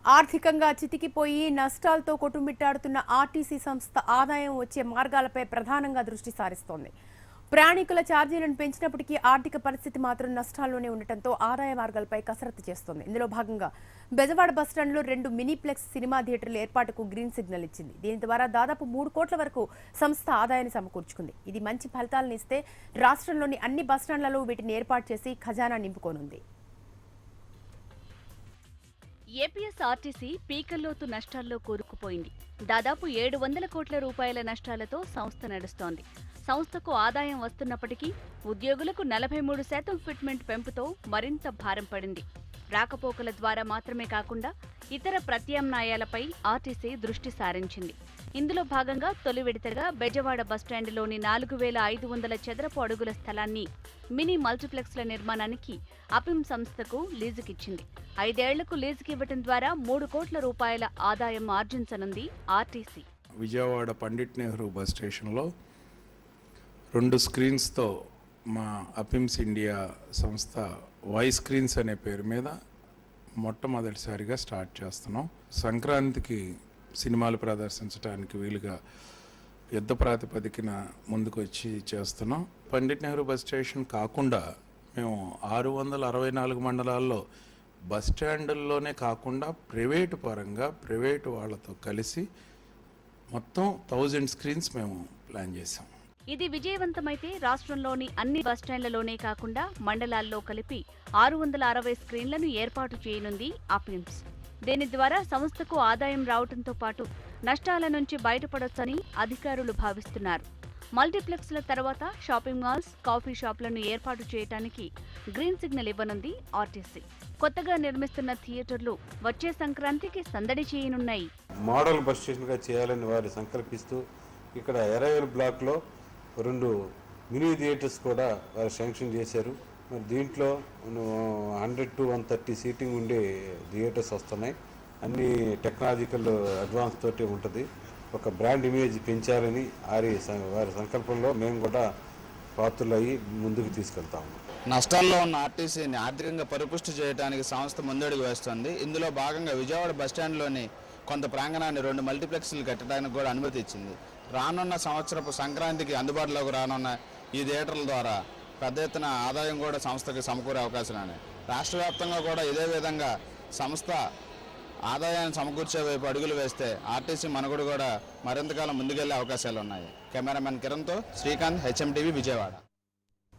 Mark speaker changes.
Speaker 1: ఆర్థికంగా చితికిపోయి నష్టాలతో కొట్టుమిట్టాడుతున్న ఆర్టీసీ సంస్థ ఆదాయం వచ్చే మార్గాలపై ప్రధానంగా దృష్టి సారిస్తోంది. ప్రయాణికుల ఛార్జీలను పెంచినప్పటికీ ఆర్థిక పరిస్థితి మాత్రం నష్టాల్లోనే ఉండటంతో ఆదాయ మార్గాలపై కసరత్తు చేస్తోంది. ఇందులో భాగంగా బెజవాడ బస్టాండ్లో 2 మినీప్లెక్స్ సినిమా థియేటర్ల ఏర్పాటుకు గ్రీన్ సిగ్నల్ ఇచ్చింది. దీని ద్వారా దాదాపు 3 కోట్ల వరకు సంస్థ ఆదాయాన్ని సమకూర్చుకుంది. ఇది మంచి ఫలితాలను ఇస్తే రాష్ట్రంలోని అన్ని బస్టాండ్లలో వీటిని ఏర్పాటు చేసి ఖజానా నింపుకోనుంది.
Speaker 2: ఏపీఎస్ఆర్టీసీ పీకల్లోతు నష్టాల్లో కూరుకుపోయింది. దాదాపు 700 కోట్ల రూపాయల నష్టాలతో సంస్థ నడుస్తోంది. సంస్థకు ఆదాయం వస్తున్నప్పటికీ ఉద్యోగులకు 43% ఫిట్మెంట్ పెంపుతో మరింత భారం పడింది. రాకపోకల ద్వారా మాత్రమే కాకుండా ఇతర ప్రత్యామ్నాయాలపై ఆర్టీసీ దృష్టి సారించింది. ఇందులో భాగంగా తొలి విడతగా బెజవాడ బస్టాండ్లోని 4500 చదరపు అడుగుల స్థలాన్ని మినీ మల్టీప్లెక్స్ల నిర్మాణానికి అపిమ్ సంస్థకు లీజుకిచ్చింది. 5 ఏళ్లకు లీజుకి ఇవ్వడం ద్వారా 3 కోట్ల రూపాయల ఆదాయం ఆర్జించనుంది ఆర్టీసీ.
Speaker 3: విజయవాడ పండిట్ నెహ్రూ బస్ స్టేషన్లో 2 స్క్రీన్స్తో మా అపిమ్స్ ఇండియా సంస్థ వై స్క్రీన్స్ అనే పేరు మీద మొట్టమొదటిసారిగా స్టార్ట్ చేస్తున్నాం. సంక్రాంతికి సినిమాలు ప్రదర్శించడానికి వీలుగా యుద్ధ ప్రాతిపదికన ముందుకు వచ్చి చేస్తున్నాం. పండిట్ నెహ్రూ బస్ స్టేషన్ కాకుండా మేము 664 మండలాల్లో బస్ స్టాండుల్లోనే కాకుండా ప్రైవేటు పరంగా ప్రైవేటు వాళ్ళతో కలిసి మొత్తం 1000 స్క్రీన్స్ మేము ప్లాన్ చేసాం.
Speaker 2: ఇది విజయవంతమైతే రాష్ట్రంలోని అన్ని బస్టాండ్లలోనే కాకుండా మండలాల్లో కలిపి 660 స్క్రీన్లను ఏర్పాటు చేయనుంది అపిమ్స్. దీని ద్వారా సంస్థకు ఆదాయం రావడంతో పాటు నష్టాల నుంచి బయటపడొచ్చని అధికారులు భావిస్తున్నారు. మల్టీప్లెక్స్ల తర్వాత షాపింగ్ మాల్స్, కాఫీ షాపులను ఏర్పాటు చేయడానికి గ్రీన్ సిగ్నల్ ఇవ్వనుంది ఆర్టీసీ. కొత్తగా నిర్మిస్తున్న థియేటర్లు వచ్చే సంక్రాంతికి సందడి చేయనున్నాయి.
Speaker 4: మోడల్ బస్ స్టేషన్గా చేయాలని వారు సంకల్పిస్తూ ఇక్కడ ఎరైవల్ బ్లాక్లో 2 మినీ థియేటర్స్ కూడా వారు శాంక్షన్ చేశారు. మరి దీంట్లో 100 to 130 సీటింగ్ ఉండే థియేటర్స్ వస్తున్నాయి. అన్ని టెక్నాలజికల్ అడ్వాన్స్ తోటి ఉంటుంది. ఒక బ్రాండ్ ఇమేజ్ పెంచాలని వారి సంకల్పంలో మేము కూడా పాత్రలయ్యి ముందుకు తీసుకెళ్తాము.
Speaker 5: నష్టాల్లో ఉన్న ఆర్టీసీని ఆర్థికంగా పరిపుష్టి చేయడానికి సంస్థ ముందడుగు వేస్తుంది. ఇందులో భాగంగా విజయవాడ బస్టాండ్లోని కొంత ప్రాంగణాన్ని 2 మల్టీప్లెక్స్లు కట్టడానికి కూడా అనుమతి ఇచ్చింది. రానున్న సంవత్సరపు సంక్రాంతికి అందుబాటులోకి రానున్న ఈ థియేటర్ల ద్వారా పెద్ద ఎత్తున ఆదాయం కూడా సంస్థకి సమకూరే అవకాశాలు ఉన్నాయి. రాష్ట్ర వ్యాప్తంగా కూడా ఇదే విధంగా సంస్థ ఆదాయాన్ని సమకూర్చే వైపు అడుగులు వేస్తే ఆర్టీసీ మనుగడ కూడా మరింతకాలం ముందుకెళ్లే అవకాశాలు ఉన్నాయి. కెమెరామెన్ కిరణ్తో శ్రీకాంత్, HMTV, విజయవాడ.